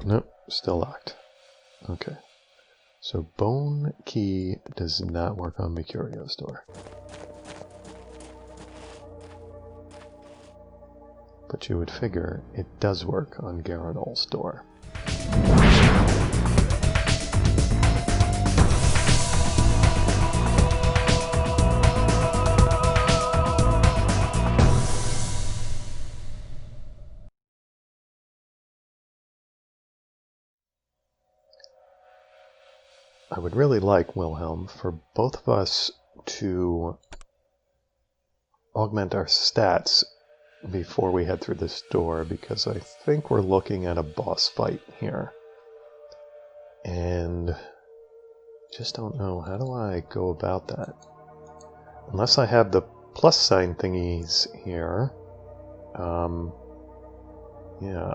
Nope, still locked. Okay. So bone key does not work on Mercurio's door. But you would figure it does work on Garanol's door. I would really like, Wilhelm, for both of us to augment our stats before we head through this door, because I think we're looking at a boss fight here. And just don't know, how do I go about that? Unless I have the plus sign thingies here. Yeah.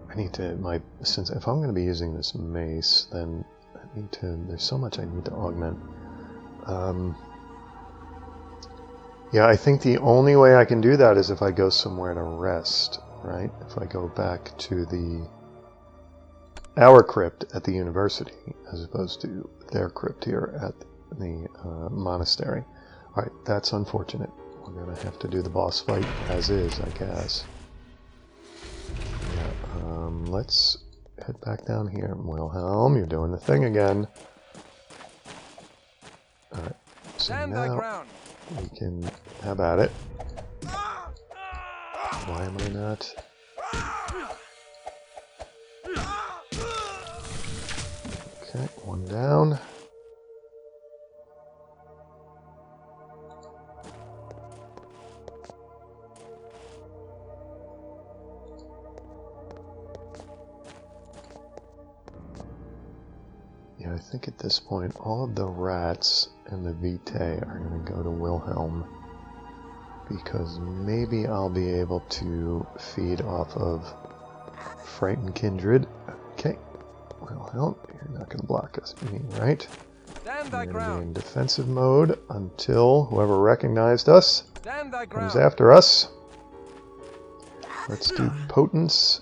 I need to, since if I'm going to be using this mace, then I need to, there's so much I need to augment. Yeah, I think the only way I can do that is if I go somewhere to rest, right? If I go back to our crypt at the university, as opposed to their crypt here at the monastery. Alright, that's unfortunate. We're going to have to do the boss fight as is, I guess. Yeah, let's head back down here. Wilhelm, you're doing the thing again. Alright, so now we can have at it. Why am I not? Okay, one down. Yeah, I think at this point all of the rats and the Vitae are going to go to Wilhelm, because maybe I'll be able to feed off of Frightened Kindred. Okay, Wilhelm, you're not going to block us, right? We're going to be in defensive mode until whoever recognized us comes after us. Let's do Potence.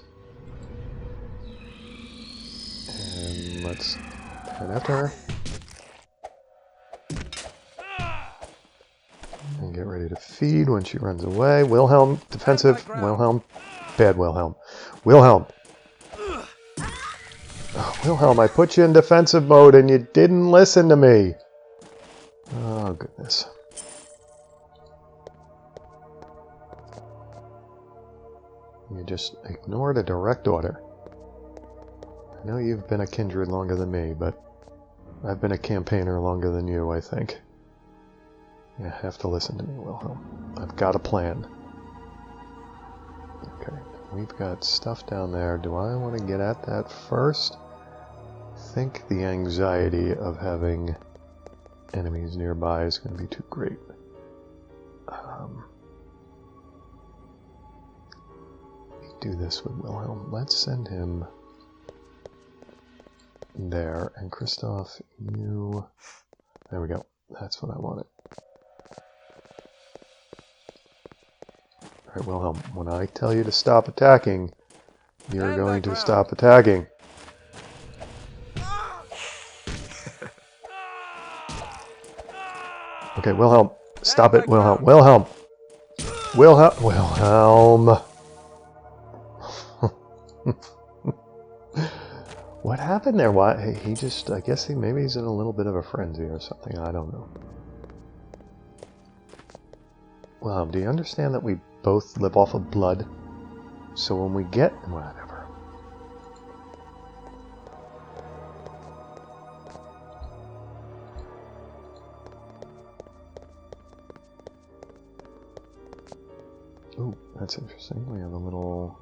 And let's head after her. And get ready to feed when she runs away. Wilhelm, defensive. Wilhelm, bad Wilhelm. Wilhelm. Oh, Wilhelm, I put you in defensive mode and you didn't listen to me. Oh, goodness. You just ignored a direct order. I know you've been a kindred longer than me, but I've been a campaigner longer than you, I think. You have to listen to me, Wilhelm. I've got a plan. Okay, we've got stuff down there. Do I want to get at that first? I think the anxiety of having enemies nearby is going to be too great. Let me do this with Wilhelm. Let's send him there. And Christoph, you... There we go. That's what I wanted. Alright, Wilhelm, when I tell you to stop attacking, you're going to stop attacking. Okay, Wilhelm, stop it, Wilhelm. Wilhelm! Wilhelm! What happened there? Why? He just, I guess maybe he's in a little bit of a frenzy or something. I don't know. Wilhelm, do you understand that we both live off of blood? So when we get... Whatever. Ooh, that's interesting. We have a little...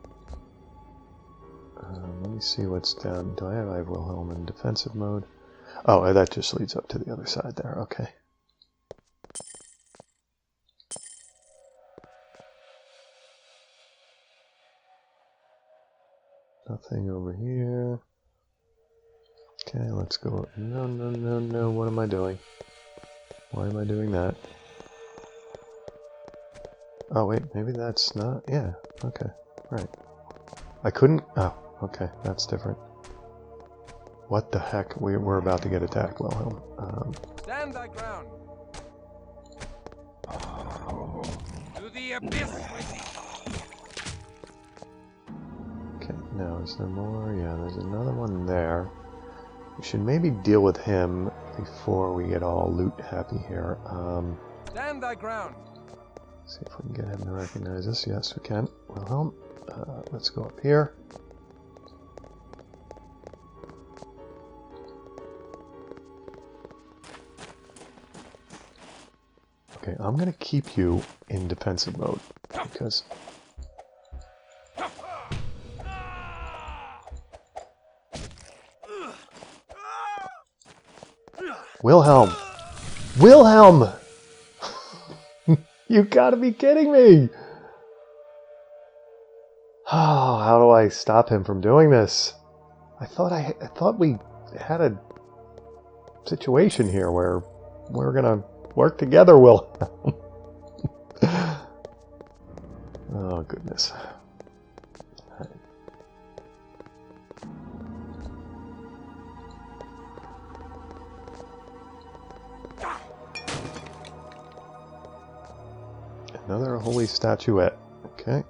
let me see what's down. I have Wilhelm in defensive mode? Oh, that just leads up to the other side there. Okay. Nothing over here. Okay, let's go. No, no, no, no. What am I doing? Why am I doing that? Oh, wait. Maybe that's not... Yeah. Okay. Right. I couldn't... Oh, okay, that's different. What the heck? We're about to get attacked, Wilhelm. Stand thy ground. To the abyss with thee. Okay, now is there more? Yeah, there's another one there. We should maybe deal with him before we get all loot happy here. Stand thy ground. See if we can get him to recognize us. Yes, we can. Wilhelm, let's go up here. Okay, I'm going to keep you in defensive mode because... Wilhelm! Wilhelm! You gotta be kidding me! Oh, how do I stop him from doing this? I thought we had a situation here where we're gonna work together, Wilhelm. Oh, goodness. Another holy statuette. Okay.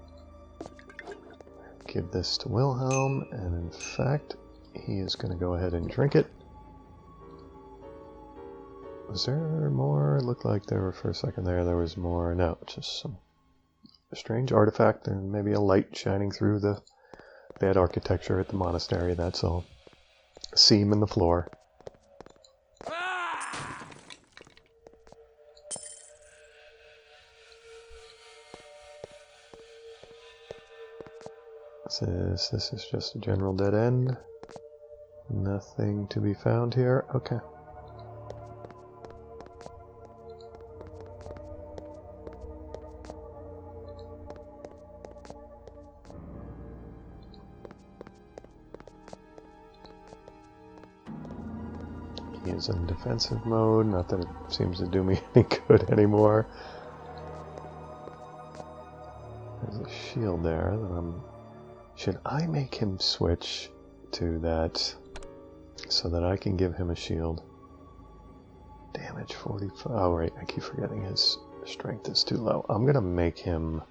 Give this to Wilhelm, and in fact, he is going to go ahead and drink it. Was there more? It looked like there were, for a second there was more. No, just some strange artifact and maybe a light shining through the bad architecture at the monastery, that's all. A seam in the floor. This is just a general dead end. Nothing to be found here. Okay. He is in defensive mode. Not that it seems to do me any good anymore. There's a shield there that I'm... Should I make him switch to that so that I can give him a shield? Damage 45. Oh, right. I keep forgetting his strength is too low. I'm going to make him...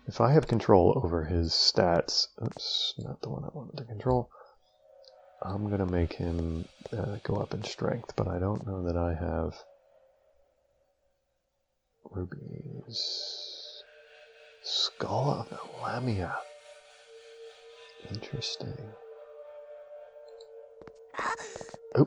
If I have control over his stats... Oops, not the one I wanted to control. I'm going to make him go up in strength, but I don't know that I have rubies. Skull of the Lamia. Interesting. Oh.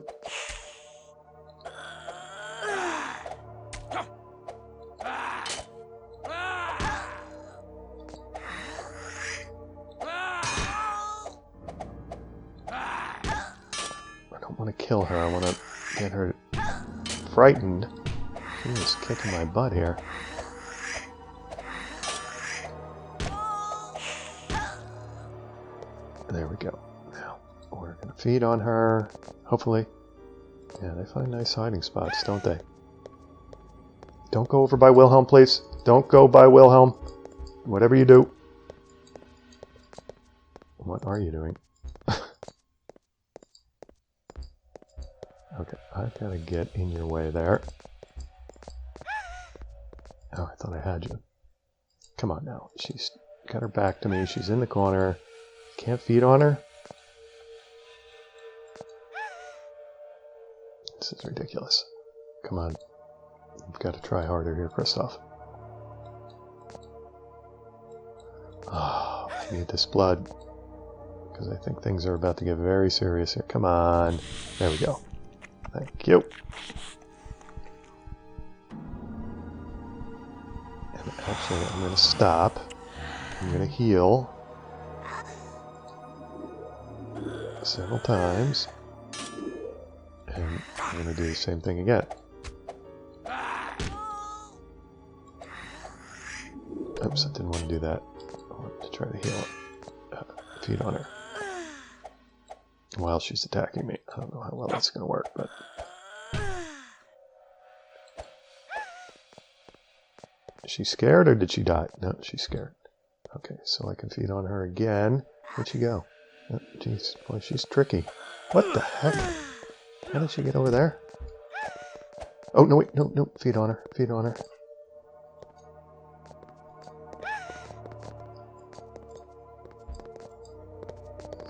I don't want to kill her. I want to get her frightened. She is kicking my butt here. There we go. Now, we're going to feed on her, hopefully. Yeah, they find nice hiding spots, don't they? Don't go over by Wilhelm, please. Don't go by Wilhelm. Whatever you do. What are you doing? Okay, I've got to get in your way there. Oh, I thought I had you. Come on now. She's got her back to me. She's in the corner. Can't feed on her? This is ridiculous. Come on. You've got to try harder here, Kristoff. Oh, I need this blood. Because I think things are about to get very serious here. Come on. There we go. Thank you. And actually, I'm going to stop. I'm going to heal. Several times. And I'm going to do the same thing again. Oops, I didn't want to do that. I wanted to try to heal it. Feed on her. While she's attacking me. I don't know how well that's going to work, but... Is she scared or did she die? No, she's scared. Okay, so I can feed on her again. Where'd she go? Oh, jeez, boy, she's tricky. What the heck? How did she get over there? Oh, no, wait, no, no, feed on her, feed on her.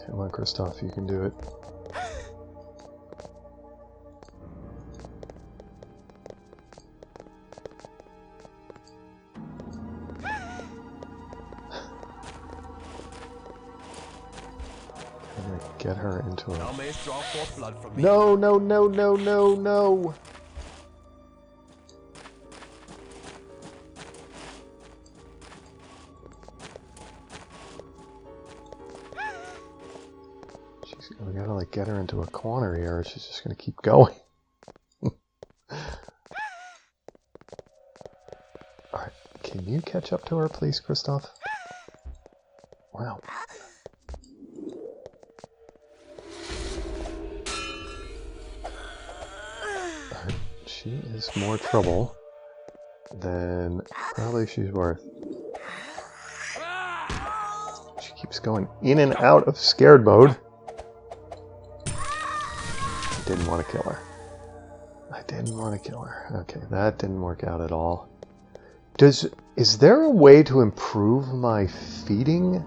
Come on, Kristoff, you can do it. I'm gonna get her into a... Thou mayst draw forth blood from me. No, no, no, no, no, no! We gotta like get her into a corner here, or she's just gonna keep going. Alright, can you catch up to her, please, Kristoff? Wow. Alright, she is more trouble than probably she's worth. She keeps going in and out of scared mode. I didn't want to kill her. I didn't want to kill her. Okay, that didn't work out at all. Is there a way to improve my feeding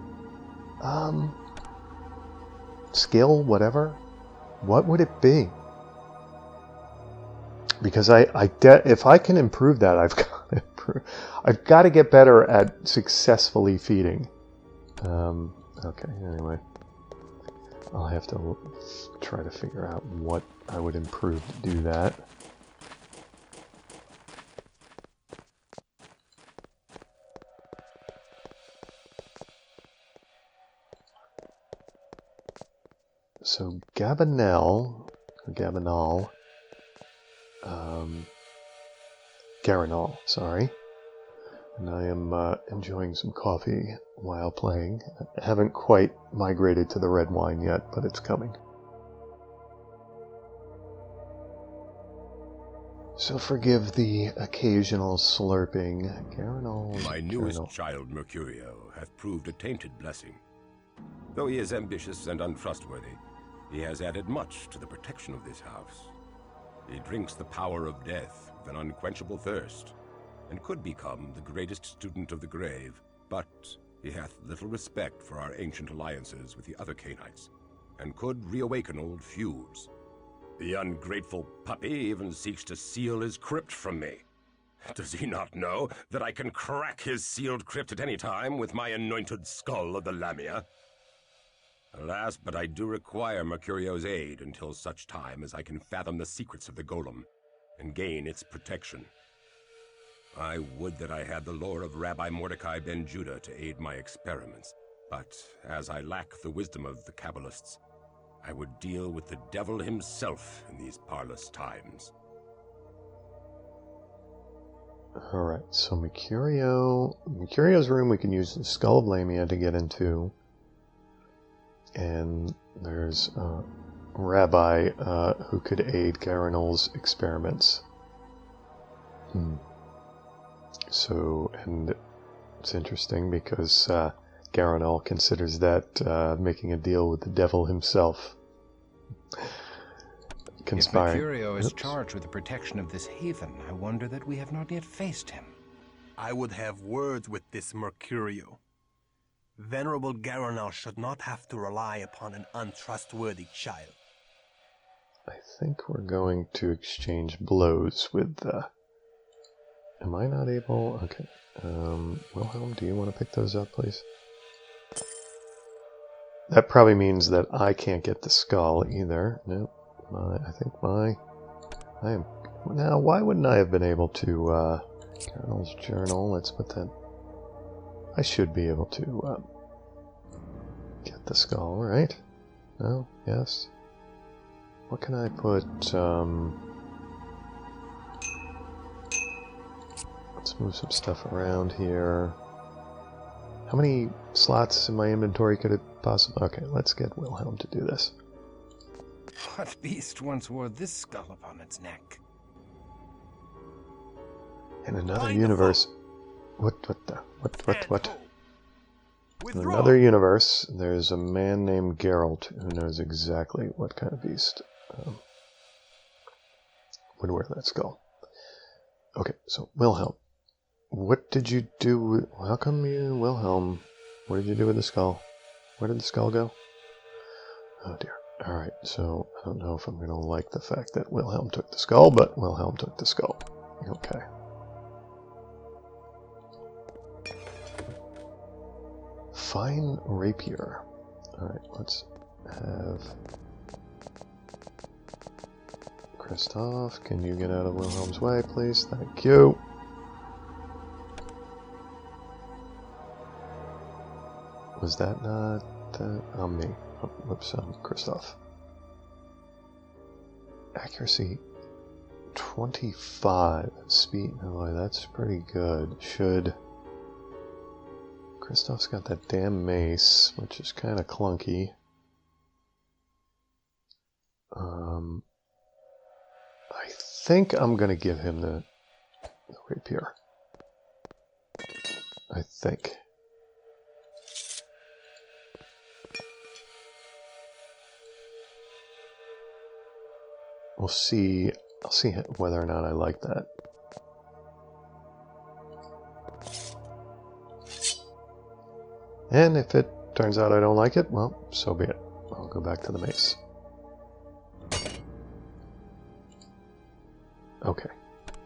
skill, whatever? What would it be? Because if I can improve that, I've got to get better at successfully feeding. Okay, anyway. I'll have to try to figure out what I would improve to do that. So Gabanal, Garanol, sorry. And I am enjoying some coffee while playing. I haven't quite migrated to the red wine yet, but it's coming. So forgive the occasional slurping. Garanol. My newest child, Mercurio, hath proved a tainted blessing. Though he is ambitious and untrustworthy, he has added much to the protection of this house. He drinks the power of death with an unquenchable thirst, and could become the greatest student of the grave, but he hath little respect for our ancient alliances with the other Canaanites, and could reawaken old feuds. The ungrateful puppy even seeks to seal his crypt from me. Does he not know that I can crack his sealed crypt at any time with my anointed skull of the Lamia? Alas, but I do require Mercurio's aid until such time as I can fathom the secrets of the golem and gain its protection. I would that I had the lore of Rabbi Mordecai ben Judah to aid my experiments, but as I lack the wisdom of the Kabbalists, I would deal with the devil himself in these parlous times. Alright, so Mercurio's room we can use the Skull of Lamia to get into. And there's a rabbi who could aid Garanol's experiments. So, and it's interesting because Garanol considers that making a deal with the devil himself. Conspiring. If Mercurio is charged with the protection of this haven, I wonder that we have not yet faced him. I would have words with this Mercurio. Venerable Garanol should not have to rely upon an untrustworthy child. I think we're going to exchange blows with am I not able? Okay. Wilhelm, do you want to pick those up, please? That probably means that I can't get the skull either. No. I am... Now, why wouldn't I have been able to, Carol's journal, let's put that... I should be able to, get the skull, right? No? Yes? What can I put, let's move some stuff around here. How many slots in my inventory could it possibly... Okay, let's get Wilhelm to do this. What beast once wore this skull upon its neck? In another universe... What? In another universe, there's a man named Geralt who knows exactly what kind of beast would wear that skull. Okay, so Wilhelm. What did you do? How come you, Wilhelm? What did you do with the skull? Where did the skull go? Oh dear. Alright, so I don't know if I'm going to like the fact that Wilhelm took the skull, but Wilhelm took the skull. Okay. Fine rapier. Alright, let's have... Christoph, can you get out of Wilhelm's way, please? Thank you. Was that not... me. Oh, whoops, Christoph. Accuracy 25. Speed, oh, that's pretty good. Should... Christoph's got that damn mace, which is kind of clunky. I think I'm going to give him the rapier. I think. We'll see. I'll see whether or not I like that. And if it turns out I don't like it, well, so be it. I'll go back to the mace. Okay,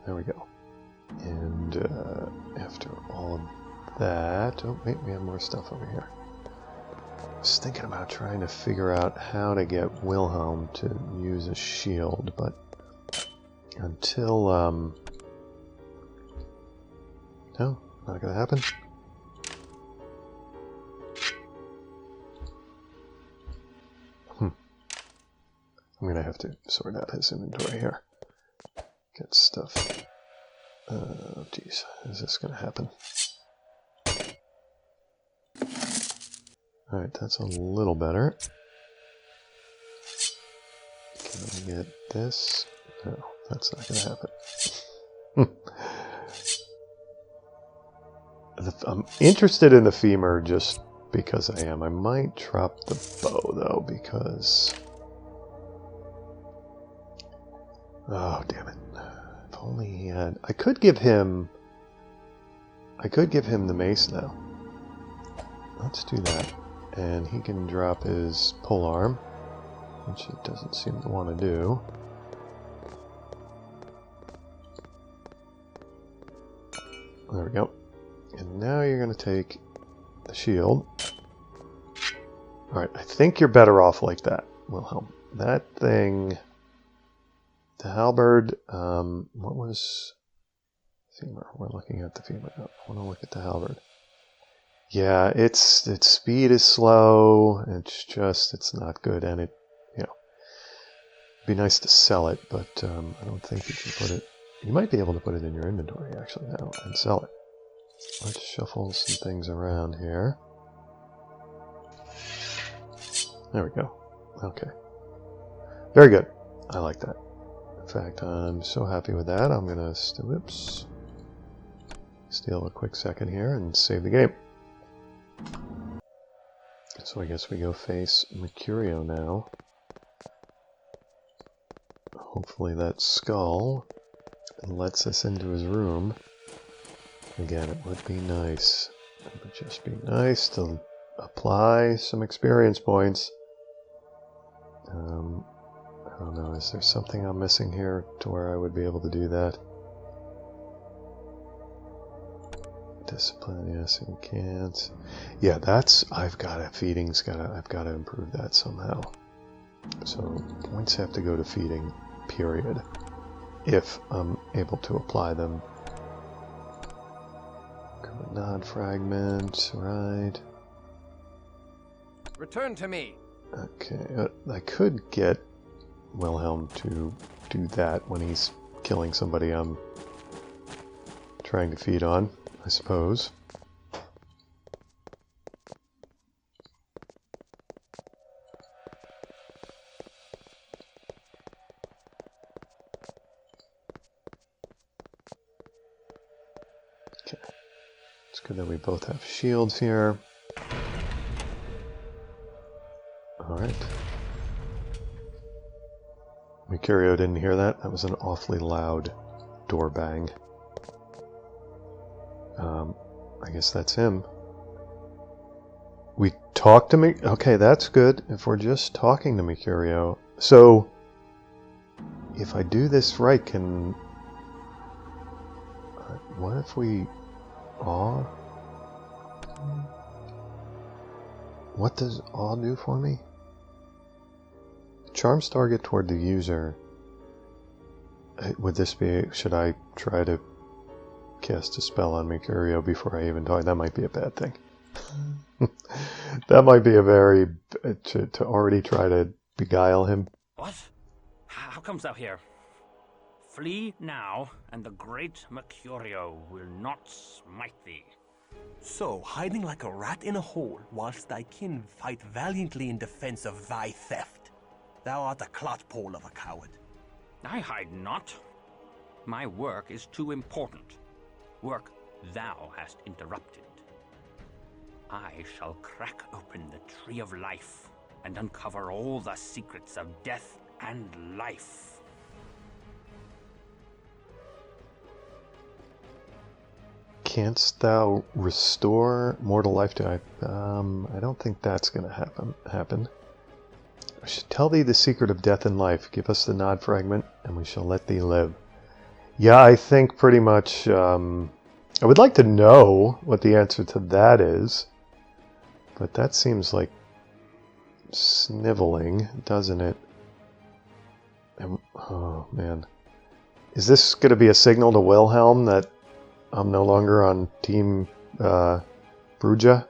there we go. And after all of that... Oh, wait, we have more stuff over here. I was thinking about trying to figure out how to get Wilhelm to use a shield, but until... No, not gonna happen. I'm gonna have to sort out his inventory here. Get stuff. Oh, geez. Is this gonna happen? Alright, that's a little better. Can I get this? No, that's not gonna happen. I'm interested in the femur just because I am. I might drop the bow, though, because... Oh, damn it. If only he had... I could give him the mace now. Let's do that. And he can drop his polearm, which it doesn't seem to want to do. There we go. And now you're going to take the shield. Alright, I think you're better off like that, Wilhelm. That thing... The halberd, what was femur? We're looking at the femur. I want to look at the halberd. Yeah, its speed is slow. It's not good, and it'd be nice to sell it, but I don't think you can put it. You might be able to put it in your inventory actually now and sell it. Let's shuffle some things around here. There we go. Okay. Very good. I like that. In fact, I'm so happy with that, I'm going to steal a quick second here and save the game. So I guess we go face Mercurio now. Hopefully that skull lets us into his room. Again, it would be nice. It would just be nice to apply some experience points. I don't know, is there something I'm missing here to where I would be able to do that? Discipline, yes, we can't. Yeah, I've got to improve that somehow. So, points have to go to feeding, period. If I'm able to apply them. Nod fragment, right. Return to me. Okay, I could get Wilhelm to do that when he's killing somebody I'm trying to feed on, I suppose. Okay. It's good that we both have shields here. Alright. Mercurio didn't hear that. That was an awfully loud door bang. I guess that's him. We talked to me. Okay, that's good. If we're just talking to Mercurio. So, if I do this right, can... what if we... awe? What does awe do for me? Charms target toward the user. Would this be... should I try to cast a spell on Mercurio before I even talk? That might be a bad thing. That might be a very... to already try to beguile him. What? How comes thou here? Flee now, and the great Mercurio will not smite thee. So, hiding like a rat in a hole, whilst thy kin fight valiantly in defense of thy theft. Thou art a clotpole of a coward. I hide not. My work is too important. Work thou hast interrupted. I shall crack open the tree of life and uncover all the secrets of death and life. Canst thou restore mortal life to I don't think that's going to happen. I should tell thee the secret of death and life. Give us the nod fragment, and we shall let thee live. Yeah, I think pretty much... I would like to know what the answer to that is. But that seems like sniveling, doesn't it? And, oh, man. Is this going to be a signal to Wilhelm that I'm no longer on Team Bruja?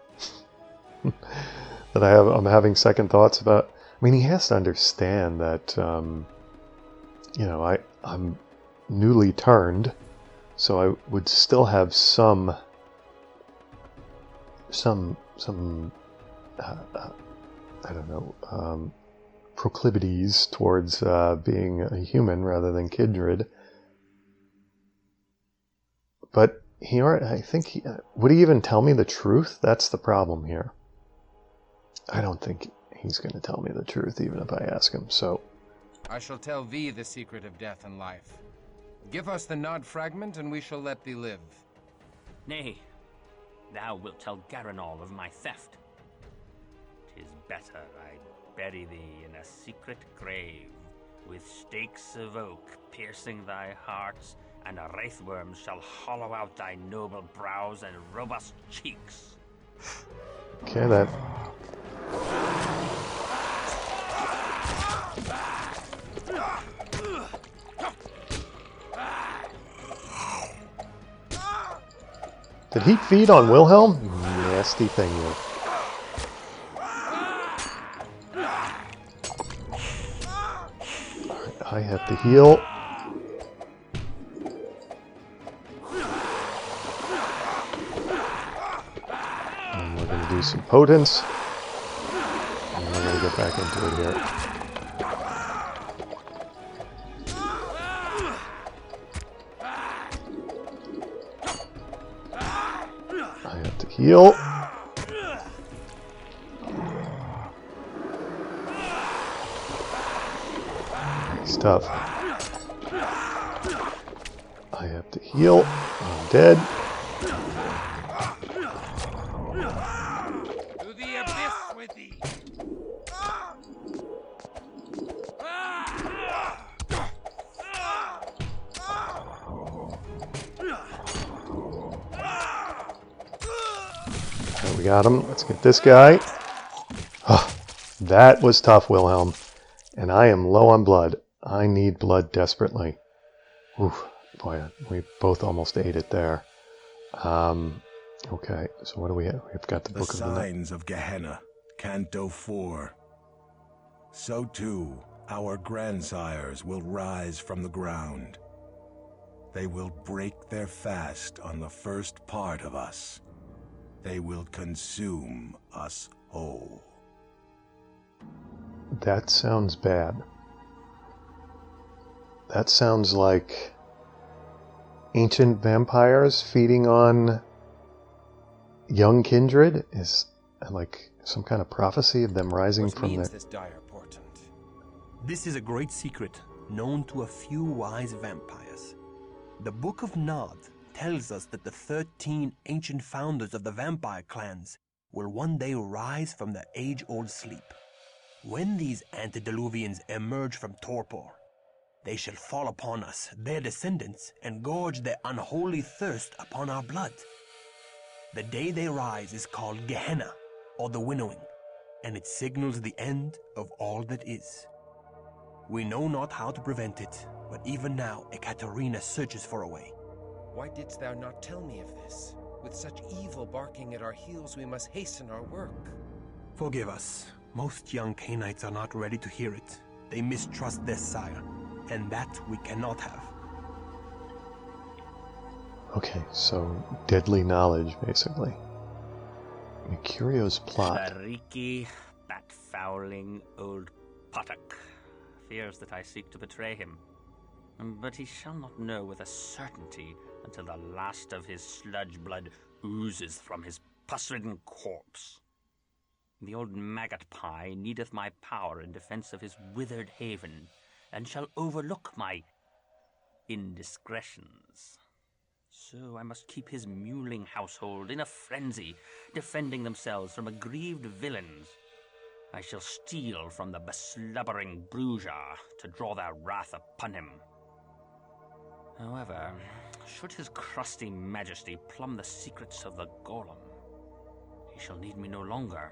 That I'm having second thoughts about... I mean, he has to understand that, you know, I'm newly turned, so I would still have some I don't know, proclivities towards being a human rather than kindred. But I think would he even tell me the truth? That's the problem here. I don't think he's going to tell me the truth, even if I ask him, so... I shall tell thee the secret of death and life. Give us the nod fragment, and we shall let thee live. Nay, thou wilt tell Garanol of my theft. 'Tis better I bury thee in a secret grave, with stakes of oak piercing thy hearts, and a wraithworm shall hollow out thy noble brows and robust cheeks. Okay, that... Did he feed on Wilhelm? Nasty thing, you. Alright, I have to heal. And we're going to do some potence. And we're going to get back into it here. Heal. It's tough. I have to heal. I'm dead. To the abyss with thee. We got him. Let's get this guy. Oh, that was tough, Wilhelm. And I am low on blood. I need blood desperately. Oof, boy, we both almost ate it there. Okay, so what do we have? We've got the Book of the Signs of Gehenna, Canto 4. So too, our grandsires will rise from the ground. They will break their fast on the first part of us. They will consume us whole. That sounds bad. That sounds like ancient vampires feeding on young kindred. Is like Some kind of prophecy of them rising What from means the... this dire portent? This is a great secret known to a few wise vampires. The Book of Nod tells us that the 13 ancient founders of the vampire clans will one day rise from their age-old sleep. When these antediluvians emerge from torpor, they shall fall upon us, their descendants, and gorge their unholy thirst upon our blood. The day they rise is called Gehenna, or the Winnowing, and it signals the end of all that is. We know not how to prevent it, but even now Ekaterina searches for a way. Why didst thou not tell me of this? With such evil barking at our heels, we must hasten our work. Forgive us. Most young Cainites are not ready to hear it. They mistrust their sire, and that we cannot have. Okay, so deadly knowledge, basically. Mercurio's plot. Shariki, bat-fouling old Patak, fears that I seek to betray him. But he shall not know with a certainty until the last of his sludge blood oozes from his pus-ridden corpse. The old maggot pie needeth my power in defense of his withered haven, and shall overlook my indiscretions. So I must keep his mewling household in a frenzy, defending themselves from aggrieved villains. I shall steal from the beslubbering Bruja to draw their wrath upon him. However, should his crusty majesty plumb the secrets of the golem, he shall need me no longer.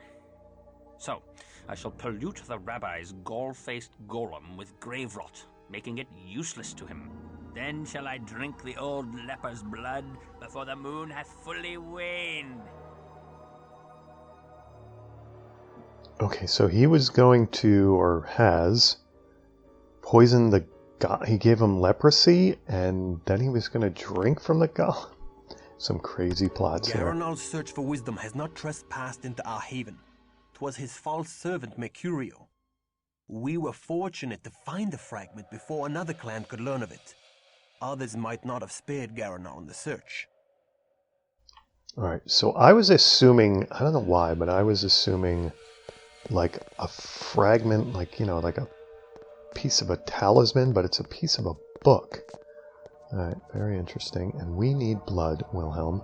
So, I shall pollute the rabbi's gall-faced golem with grave rot, making it useless to him. Then shall I drink the old leper's blood before the moon hath fully waned. Okay, so he was going to, or has, poisoned the god. He gave him leprosy, and then he was going to drink from the god. Some crazy plots here. Garanal's search for wisdom has not trespassed into our haven. 'Twas his false servant Mercurio. We were fortunate to find the fragment before another clan could learn of it. Others might not have spared Garanal in the search. Alright, so I was assuming, I don't know why, but I was assuming like a fragment, like, you know, like a piece of a talisman, but it's a piece of a book. Alright, very interesting. And we need blood, Wilhelm.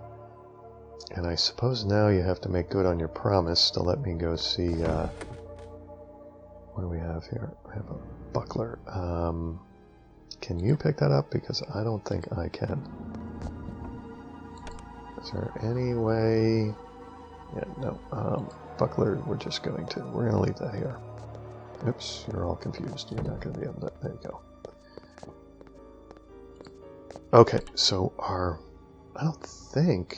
And I suppose now you have to make good on your promise to let me go see, what do we have here? I have a buckler. Can you pick that up? Because I don't think I can. Is there any way? Yeah, no. Buckler, we're going to leave that here. Oops, you're all confused. You're not going to be able to, there you go. Okay, so I don't think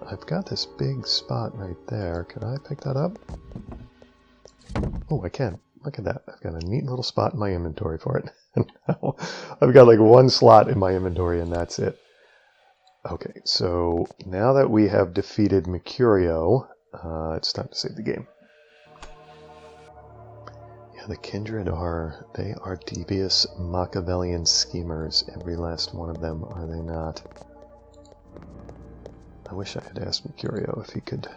I've got this big spot right there. Can I pick that up? Oh, I can. Look at that. I've got a neat little spot in my inventory for it. Now I've got like one slot in my inventory and that's it. Okay, so now that we have defeated Mercurio, it's time to save the game. Yeah, the Kindred are devious Machiavellian schemers. Every last one of them, are they not? I wish I had asked Mercurio if he could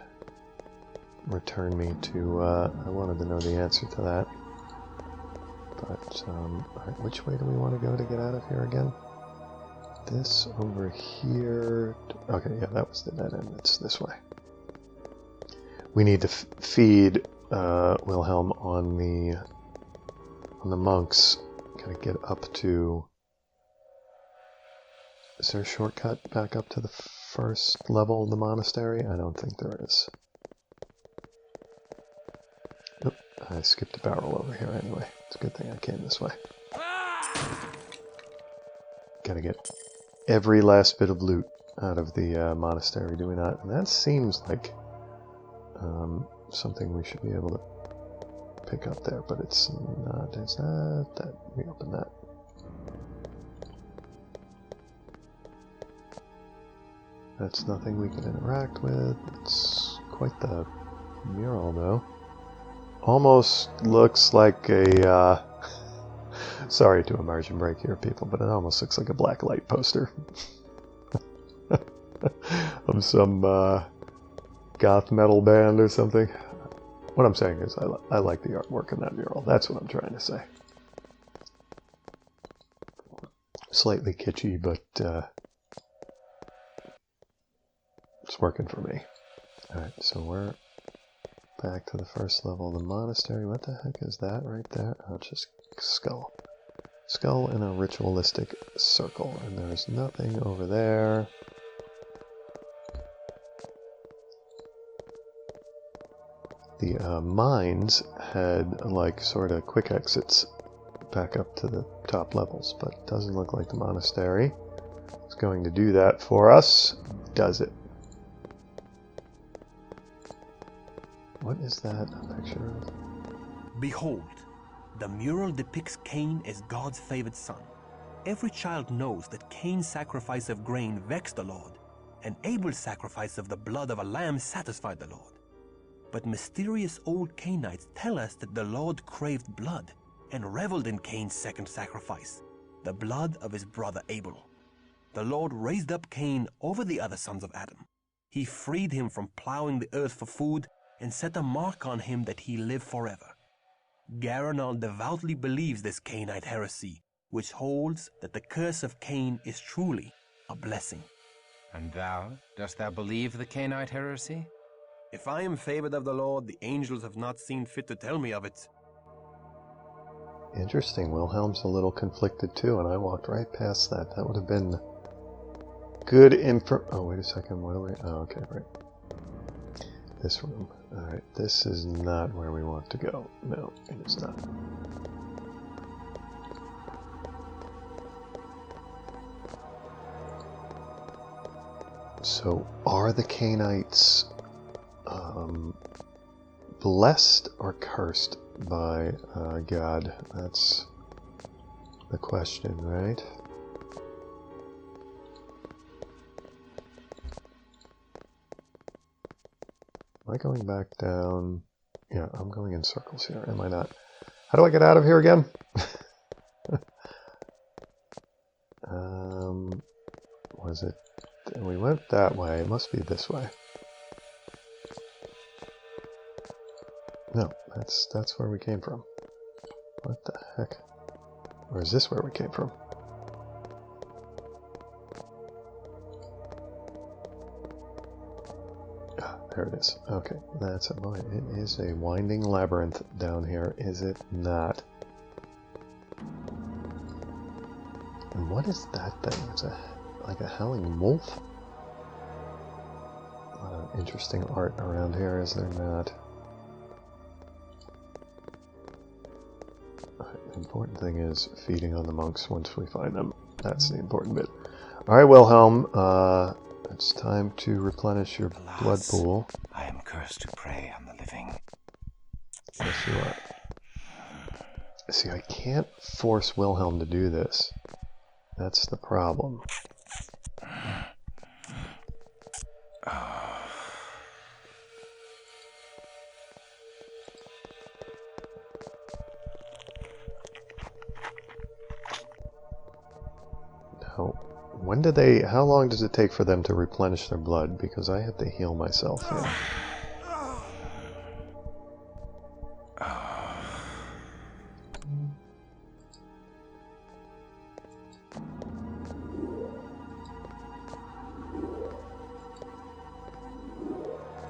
return me to, I wanted to know the answer to that. But, alright, which way do we want to go to get out of here again? This over here. Okay, yeah, that was the dead end. It's this way. We need to feed Wilhelm on the monks. Gotta get up to. Is there a shortcut back up to the first level of the monastery? I don't think there is. Oop, I skipped a barrel over here anyway. It's a good thing I came this way. Gotta get every last bit of loot out of the monastery, do we not? And that seems like something we should be able to pick up there, but it's not. Is that? We open that. That's nothing we can interact with. It's quite the mural, though. Almost looks like a... sorry to immersion break here, people, but it almost looks like a black light poster. Of some goth metal band or something. What I'm saying is I like the artwork in that mural. That's what I'm trying to say. Slightly kitschy, but it's working for me. Alright, so we're back to the first level of the monastery. What the heck is that right there? Oh, it's just a skull. Skull in a ritualistic circle. And there's nothing over there. The mines had like sort of quick exits back up to the top levels, but it doesn't look like the monastery is going to do that for us, does it? What is that a picture of? Behold, the mural depicts Cain as God's favored son. Every child knows that Cain's sacrifice of grain vexed the Lord, and Abel's sacrifice of the blood of a lamb satisfied the Lord. But mysterious old Cainites tell us that the Lord craved blood and reveled in Cain's second sacrifice, the blood of his brother Abel. The Lord raised up Cain over the other sons of Adam. He freed him from plowing the earth for food and set a mark on him that he live forever. Garanal devoutly believes this Cainite heresy, which holds that the curse of Cain is truly a blessing. And thou, dost thou believe the Cainite heresy? If I am favored of the Lord, the angels have not seen fit to tell me of it. Interesting. Wilhelm's a little conflicted too, and I walked right past that. That would have been good info. Oh, wait a second. What do we? Oh, okay, right. This room. Alright, this is not where we want to go. No, it is not. So, are the Cainites blessed or cursed by God? That's the question, right? Am I going back down? Yeah, I'm going in circles here, am I not? How do I get out of here again? Was it? We went that way. It must be this way. No, that's where we came from. What the heck? Or is this where we came from? Ah, there it is. Okay, that's a boy. It is a winding labyrinth down here, is it not? And what is that thing? It's like a howling wolf? A lot of interesting art around here, is there not? The important thing is feeding on the monks once we find them. That's the important bit. Alright, Wilhelm, it's time to replenish your blood pool. I am cursed to prey on the living. Yes, you are. See, I can't force Wilhelm to do this. That's the problem. Now, when do they... How long does it take for them to replenish their blood? Because I have to heal myself here.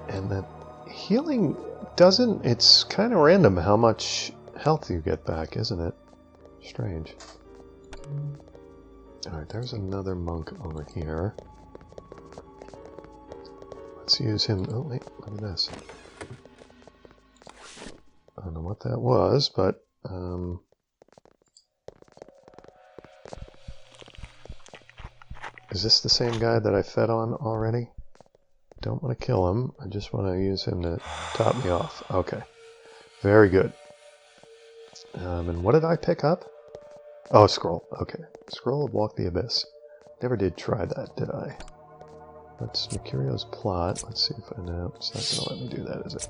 And the healing doesn't... It's kind of random how much health you get back, isn't it? Strange. Alright, there's another monk over here. Let's use him... Oh, wait, look at this. I don't know what that was, but... Is this the same guy that I fed on already? Don't want to kill him. I just want to use him to top me off. Okay. Very good. And what did I pick up? Oh, scroll. Okay. Scroll of Walk the Abyss. Never did try that, did I? That's Mercurio's plot. Let's see if I know. It's not going to let me do that, is it?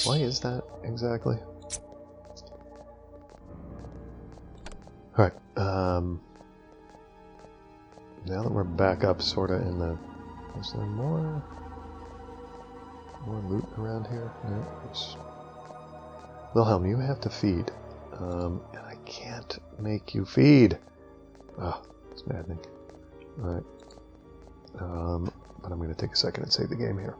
Why is that exactly? Alright. Now that we're back up sort of in the... Is there more? More loot around here? No, Wilhelm, you have to feed. And I can't make you feed. Ah, it's maddening. Alright. But I'm going to take a second and save the game here.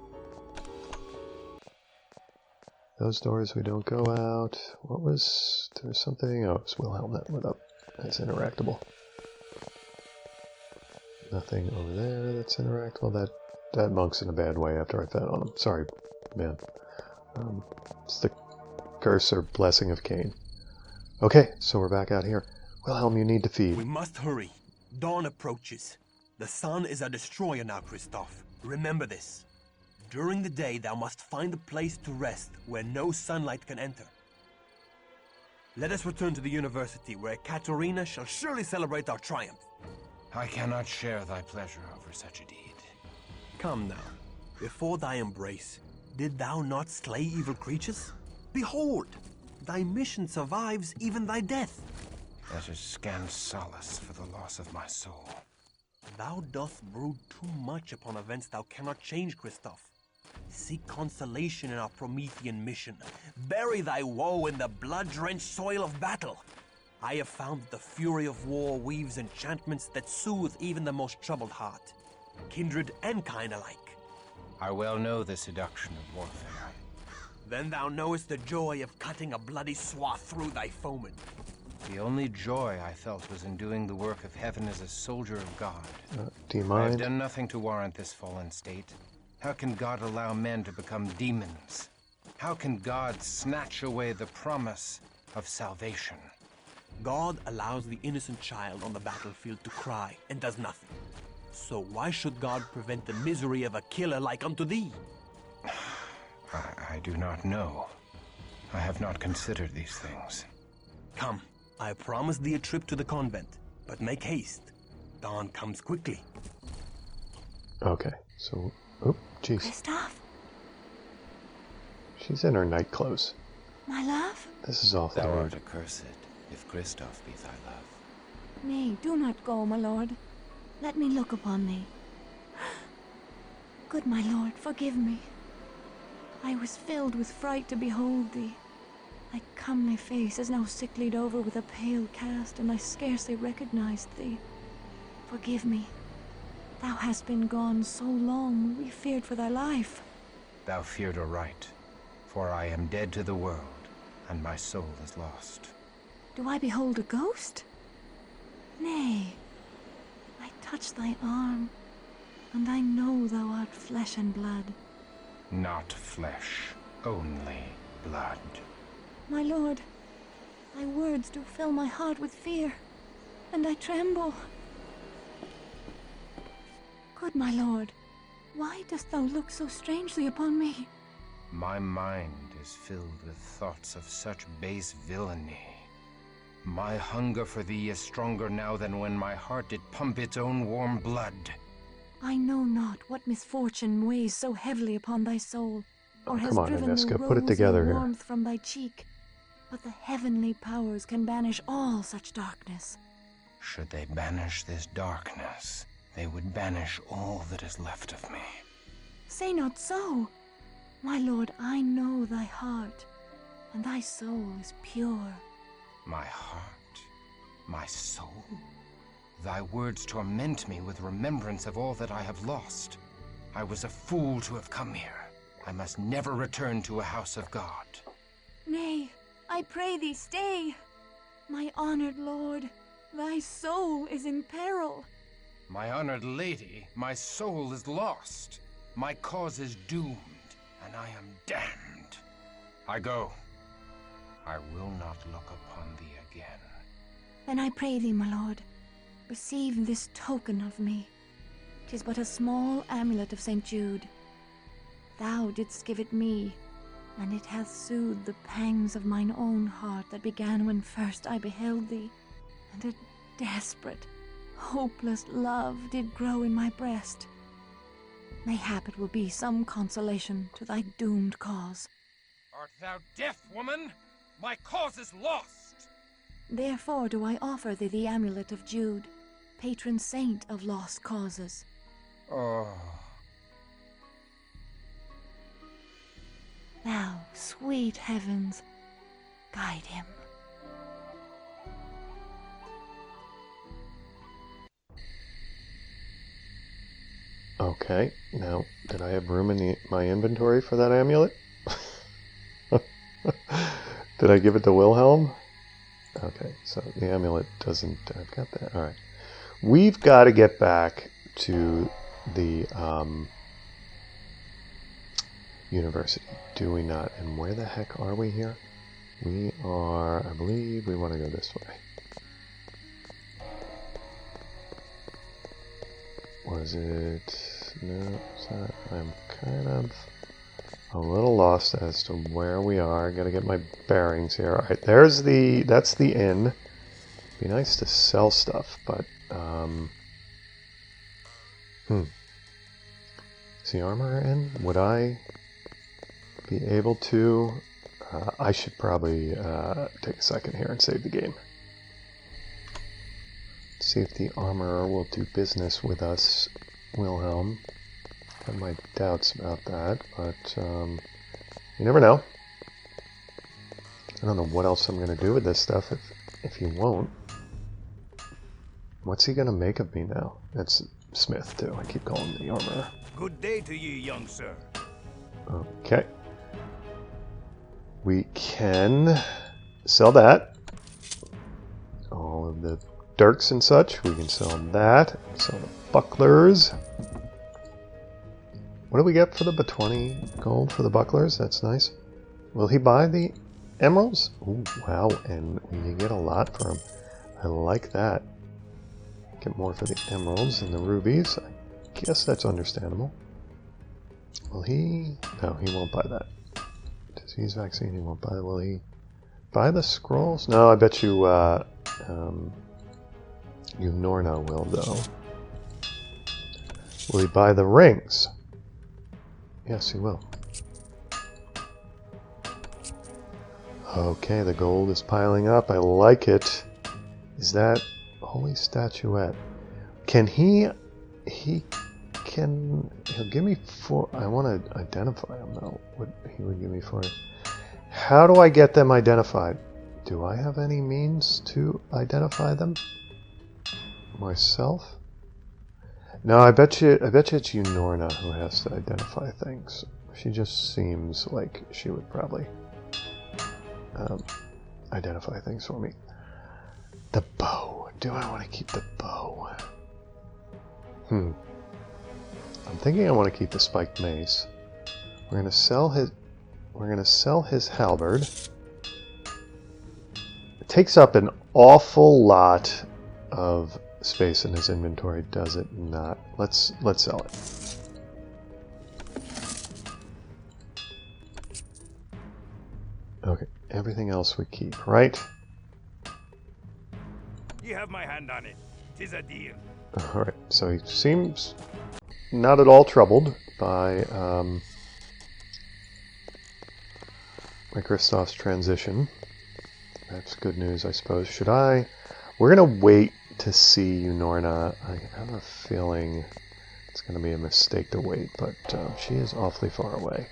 Those doors we don't go out. What was... There's something... Oh, it's Wilhelm that lit up. That's interactable. Nothing over there that's interactable. That monk's in a bad way after I fed on him. Sorry, man. It's the curse or blessing of Cain. Okay, so we're back out here. Wilhelm, you need to feed. We must hurry. Dawn approaches. The sun is our destroyer now, Christoph. Remember this. During the day, thou must find a place to rest where no sunlight can enter. Let us return to the university, where Katerina shall surely celebrate our triumph. I cannot share thy pleasure over such a deed. Come now. Before thy embrace, did thou not slay evil creatures? Behold, thy mission survives even thy death. That is scant solace for the loss of my soul. Thou dost brood too much upon events thou cannot change, Christoph. Seek consolation in our Promethean mission. Bury thy woe in the blood-drenched soil of battle. I have found that the fury of war weaves enchantments that soothe even the most troubled heart, kindred and kind alike. I well know the seduction of warfare. Then thou knowest the joy of cutting a bloody swath through thy foeman. The only joy I felt was in doing the work of heaven as a soldier of God. Do you I mind? have done nothing to warrant this fallen state. How can God allow men to become demons? How can God snatch away the promise of salvation? God allows the innocent child on the battlefield to cry and does nothing. So why should God prevent the misery of a killer like unto thee? I do not know. I have not considered these things. Come, I promise thee a trip to the convent, but make haste. Dawn comes quickly. Okay, so... Oh, jeez. Christoph, She's in her night clothes. my love? This is awful. Thou art accursed, if Christoph be thy love. Nay, do not go, my lord. Let me look upon thee. Good my lord, forgive me. I was filled with fright to behold thee. Thy comely face is now sicklied over with a pale cast, and I scarcely recognized thee. Forgive me. Thou hast been gone so long, we feared for thy life. Thou feared aright, for I am dead to the world, and my soul is lost. Do I behold a ghost? Nay, I touch thy arm, and I know thou art flesh and blood. Not flesh, only blood. My lord, thy words do fill my heart with fear, and I tremble. Good my lord, why dost thou look so strangely upon me? My mind is filled with thoughts of such base villainy. My hunger for thee is stronger now than when my heart did pump its own warm blood. I know not what misfortune weighs so heavily upon thy soul, or has come on, driven the Aniska, rose put it together and here. warmth from thy cheek. But the heavenly powers can banish all such darkness. Should they banish this darkness, they would banish all that is left of me. Say not so. My lord, I know thy heart, and thy soul is pure. My heart, my soul. Thy words torment me with remembrance of all that I have lost. I was a fool to have come here. I must never return to a house of God. Nay, I pray thee stay. My honored lord, thy soul is in peril. My honored lady, my soul is lost. My cause is doomed, and I am damned. I go. I will not look upon thee again. Then I pray thee, my lord, receive this token of me. 'Tis but a small amulet of St. Jude. Thou didst give it me, and it hath soothed the pangs of mine own heart that began when first I beheld thee, and a desperate, hopeless love did grow in my breast. Mayhap it will be some consolation to thy doomed cause. Art thou deaf, woman? My cause is lost! Therefore do I offer thee the amulet of Jude, patron saint of lost causes. Oh. Thou, sweet heavens, guide him. Okay, now, did I have room in my inventory for that amulet? Did I give it to Wilhelm? Okay, so the amulet doesn't... I've got that. Alright. We've got to get back to the university, do we not? And where the heck are we here? We are... I believe we want to go this way. Was it... No, it's not. I'm kind of a little lost as to where we are. Gotta get my bearings here. Alright, there's the... That's the inn. Be nice to sell stuff, but... Is the armor in? Would I be able to... I should probably take a second here and save the game. See if the armorer will do business with us, Wilhelm. I have my doubts about that, but you never know. I don't know what else I'm going to do with this stuff if he won't. What's he going to make of me now? That's Smith, too. I keep calling him the armorer. Good day to you, young sir. Okay. We can sell that. All of the dirks and such. We can sell that. Sell the bucklers. What do we get for the 20 gold for the bucklers? That's nice. Will he buy the emeralds? Ooh, wow, and you get a lot for them. I like that. Get more for the emeralds and the rubies. I guess that's understandable. Will he? No, he won't buy that. Disease vaccine, he won't buy. Will he buy the scrolls? No, I bet you, Norna will, though. Will he buy the rings? Yes, he will. Okay, the gold is piling up. I like it. Is that holy statuette? Can he'll give me 4. I want to identify him though. What he would give me for it. How do I get them identified? Do I have any means to identify them myself? No, I bet you it's Norna who has to identify things. She just seems like she would probably identify things for me. The bow. Do I want to keep the bow? I'm thinking I want to keep the spiked mace. We're gonna sell his halberd. It takes up an awful lot of space in his inventory, does it not? Let's sell it. Okay, everything else we keep, right? You have my hand on it. 'Tis a deal. Alright, so he seems not at all troubled by Christoph's transition. That's good news, I suppose. Should I... We're going to wait to see Norna. I have a feeling it's going to be a mistake to wait, but she is awfully far away.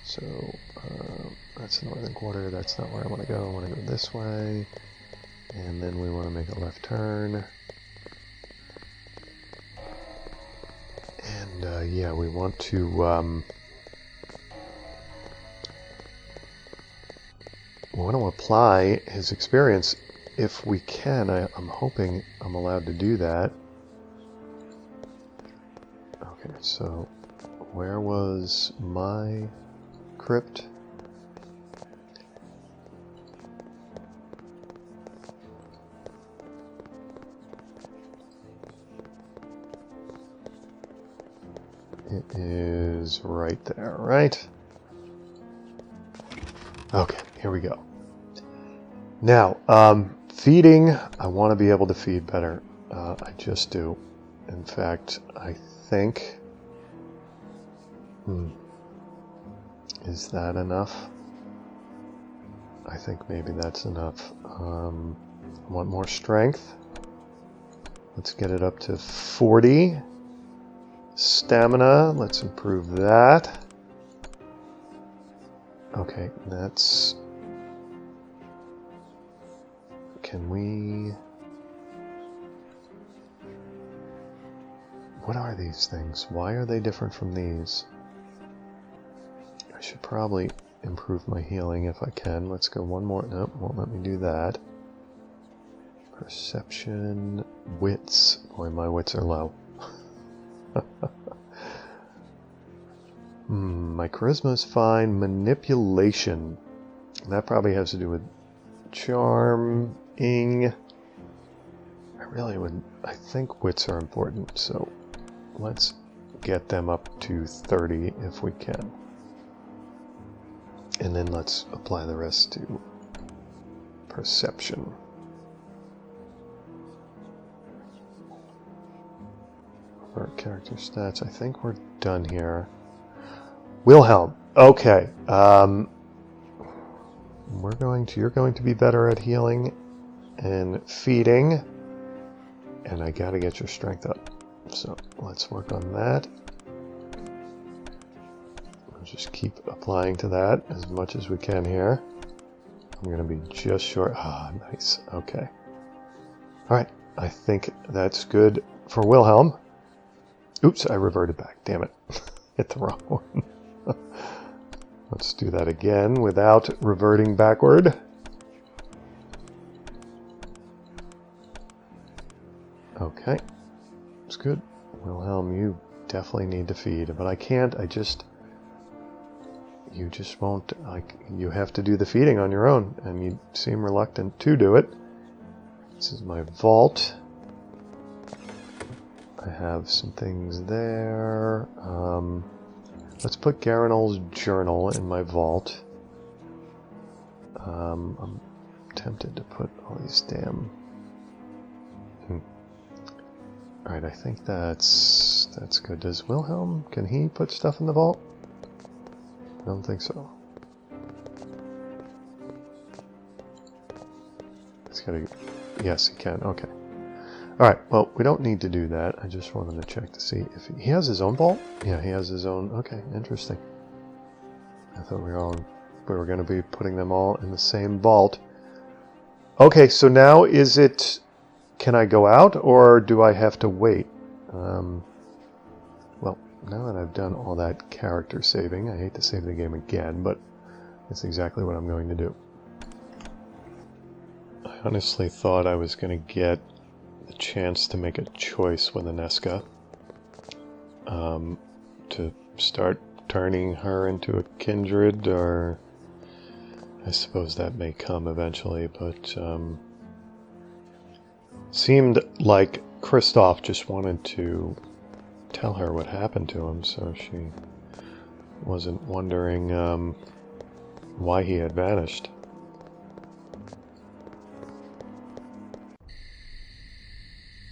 So that's the northern quarter. That's not where I want to go. I want to go this way. And then we want to make a left turn. And yeah, we want to apply his experience if we can. I'm hoping I'm allowed to do that. Okay, so where was my crypt? It is right there, right? Okay, here we go. Now, feeding, I want to be able to feed better. I just do. In fact, I think... Is that enough? I think maybe that's enough. I want more strength. Let's get it up to 40. Stamina, let's improve that. Okay, that's... Can we... What are these things? Why are they different from these? I should probably improve my healing if I can. Let's go one more. Nope, won't let me do that. Perception, wits. Boy, my wits are low. My charisma is fine. Manipulation. That probably has to do with charming. I think wits are important, so let's get them up to 30 if we can. And then let's apply the rest to perception. For character stats, I think we're done here. Wilhelm. Okay. You're going to be better at healing and feeding. And I gotta get your strength up. So let's work on that. We'll just keep applying to that as much as we can here. I'm gonna be just short. Ah, nice. Okay. Alright. I think that's good for Wilhelm. Oops, I reverted back. Damn it. Hit the wrong one. Let's do that again without reverting backward. Okay. It's good. Wilhelm, you definitely need to feed, but I can't. You just won't. You have to do the feeding on your own, and you seem reluctant to do it. This is my vault. I have some things there. Let's put Garanol's journal in my vault. I'm tempted to put all these damn... Alright, I think that's good. Does Wilhelm, can he put stuff in the vault? I don't think so. It's gotta... Yes, he can. Okay. Alright, well, we don't need to do that. I just wanted to check to see if he has his own vault? Yeah, he has his own. Okay, interesting. I thought we were going to be putting them all in the same vault. Okay, so now is it... Can I go out, or do I have to wait? Well, now that I've done all that character saving, I hate to save the game again, but that's exactly what I'm going to do. I honestly thought I was going to get the chance to make a choice with Aneska, to start turning her into a kindred, or I suppose that may come eventually, but seemed like Kristoff just wanted to tell her what happened to him, so she wasn't wondering why he had vanished.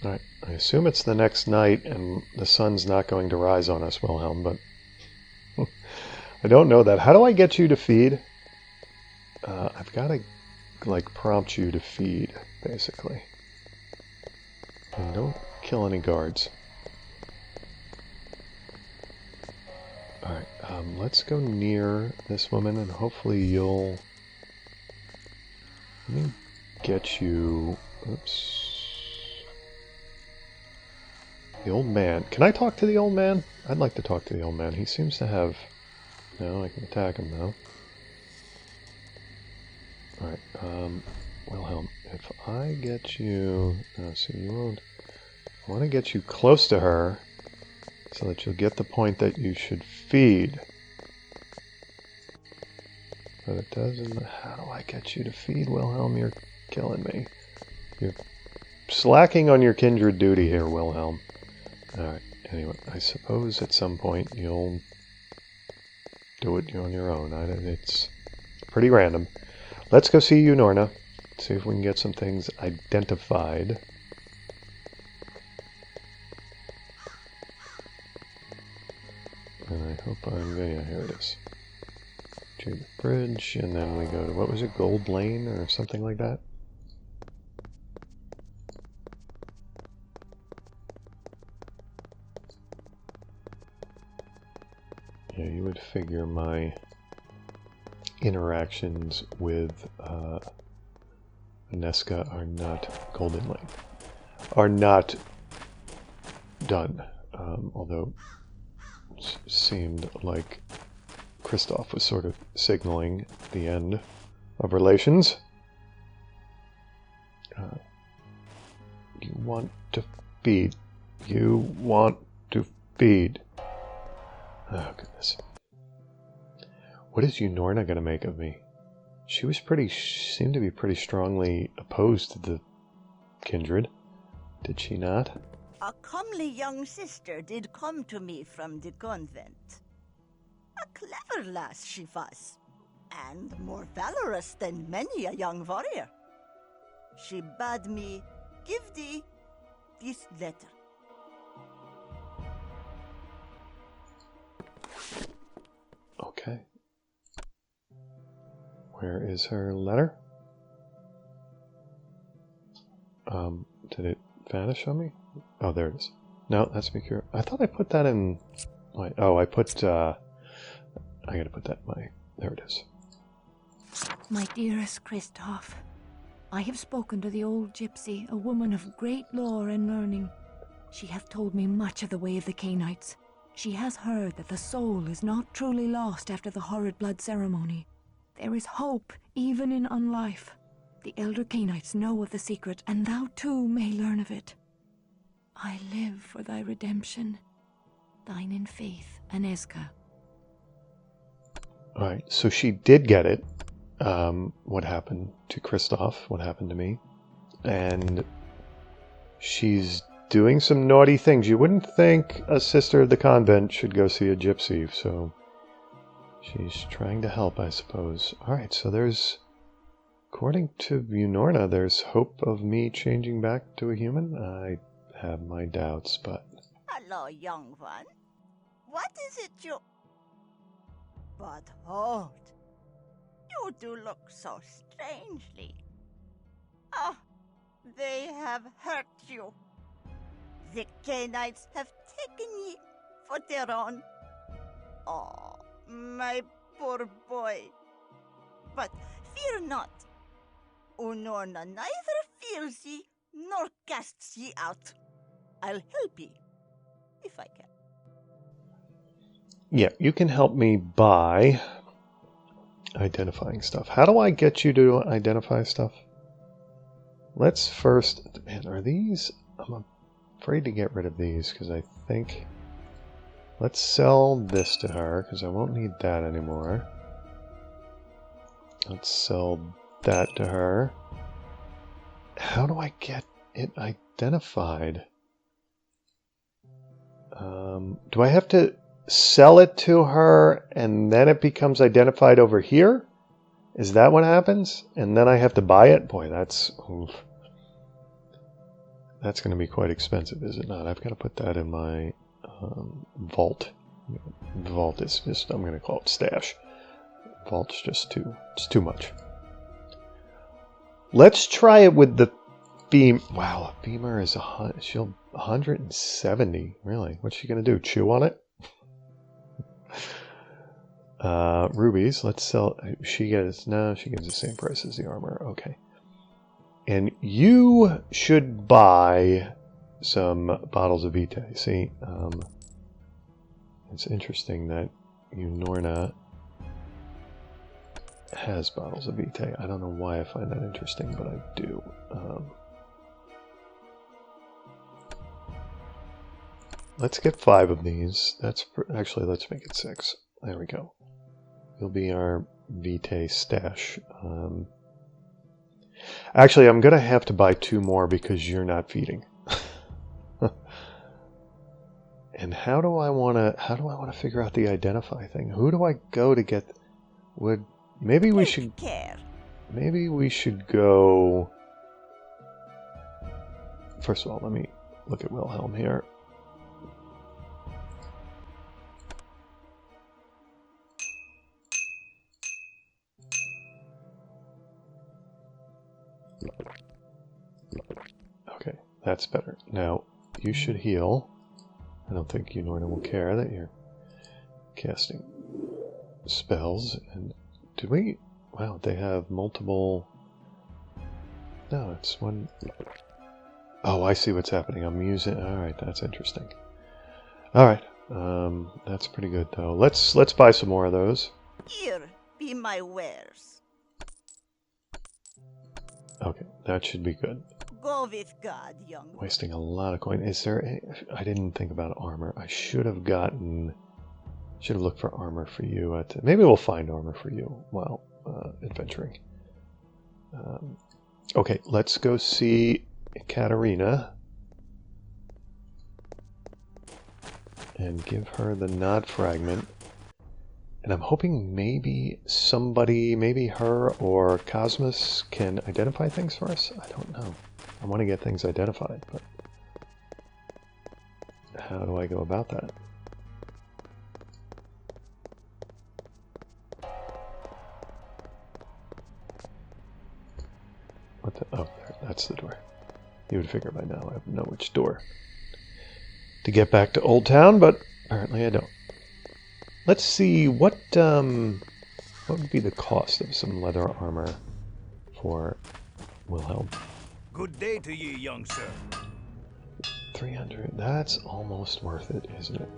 Alright, I assume it's the next night and the sun's not going to rise on us, Wilhelm, but I don't know that. How do I get you to feed? I've got to, prompt you to feed, basically. And don't kill any guards. Alright, let's go near this woman and hopefully you'll... Let me get you... Oops. The old man. Can I talk to the old man? I'd like to talk to the old man. He seems to have... No, I can attack him now. Alright, Wilhelm, if I get you... No, see, you won't... I want to get you close to her so that you'll get the point that you should feed. But it doesn't... How do I get you to feed, Wilhelm? You're killing me. You're slacking on your kindred duty here, Wilhelm. Alright, anyway, I suppose at some point you'll do it on your own. It's pretty random. Let's go see you, Norna. See if we can get some things identified. And I hope I'm... Yeah, here it is. To the bridge, and then we go to, what was it, Gold Lane or something like that? Yeah, you would figure my interactions with Nesca are not Golden Lane, are not done. Although it seemed like Kristoff was sort of signaling the end of relations. You want to feed. You want to feed. Oh, goodness. What is Unorna going to make of me? She seemed to be pretty strongly opposed to the kindred. Did she not? A comely young sister did come to me from the convent. A clever lass she was, and more valorous than many a young warrior. She bade me give thee this letter. Okay. Where is her letter? Did it vanish on me? Oh, there it is. No, that's Mercurio. I thought I put that in my... Oh, I put... I gotta put that in my... There it is. My dearest Kristoff, I have spoken to the old gypsy, a woman of great lore and learning. She hath told me much of the way of the Cainites. She has heard that the soul is not truly lost after the horrid blood ceremony. There is hope even in unlife. The elder Cainites know of the secret, and thou too may learn of it. I live for thy redemption. Thine in faith, Aneska. Alright, so she did get it. What happened to Kristoff, what happened to me. And she's doing some naughty things. You wouldn't think a sister of the convent should go see a gypsy, so she's trying to help, I suppose. Alright, so there's, according to Unorna, there's hope of me changing back to a human. I have my doubts, but... Hello, young one. What is it you... But hold. You do look so strangely. Ah, they have hurt you. The Cainites have taken ye for their own. Oh, my poor boy. But fear not. Unorna neither fears ye nor casts ye out. I'll help ye, if I can. Yeah, you can help me by identifying stuff. How do I get you to identify stuff? Let's first... Man, are these... I'm afraid to get rid of these, because I think... Let's sell this to her, because I won't need that anymore. Let's sell that to her. How do I get it identified? Do I have to sell it to her and then it becomes identified over here? Is that what happens? And then I have to buy it? Boy, that's... Oof. That's going to be quite expensive, is it not? I've got to put that in my vault. Vault is just... I'm going to call it stash. Vault's just too... It's too much. Let's try it with the beam. Wow, a beamer is 170. Really? What's she going to do? Chew on it? Rubies. Let's sell. She gets... No, she gets the same price as the armor. Okay. And you should buy some bottles of Vitae. See? It's interesting that Unorna has bottles of Vitae. I don't know why I find that interesting, but I do. Let's get 5 of these. That's actually, let's make it 6. There we go. You'll be our Vitae stash. Actually, I'm gonna have to buy 2 more because you're not feeding. And how do I want to figure out the identify thing? Who do I go to get? Maybe we should go. First of all, let me look at Wilhelm here. Okay, that's better. Now, you should heal. I don't think Unorna will care that you're casting spells and did we? Wow, they have multiple. No, it's one. Oh, I see what's happening. I'm using. All right, that's interesting. All right, that's pretty good though. Let's buy some more of those. Here be my wares. Okay, that should be good. Go with God, young one. Wasting a lot of coin. Is there? I didn't think about armor. I should have gotten. Should have looked for armor for you. Maybe we'll find armor for you while adventuring. Okay, let's go see Katarina and give her the nod fragment. And I'm hoping maybe somebody, maybe her or Cosmos, can identify things for us. I don't know. I want to get things identified, but how do I go about that? What the? Oh, there, that's the door. You would figure by now I know which door to get back to Old Town, but apparently I don't. Let's see what would be the cost of some leather armor for Wilhelm. Good day to you, young sir. 300. That's almost worth it, isn't it?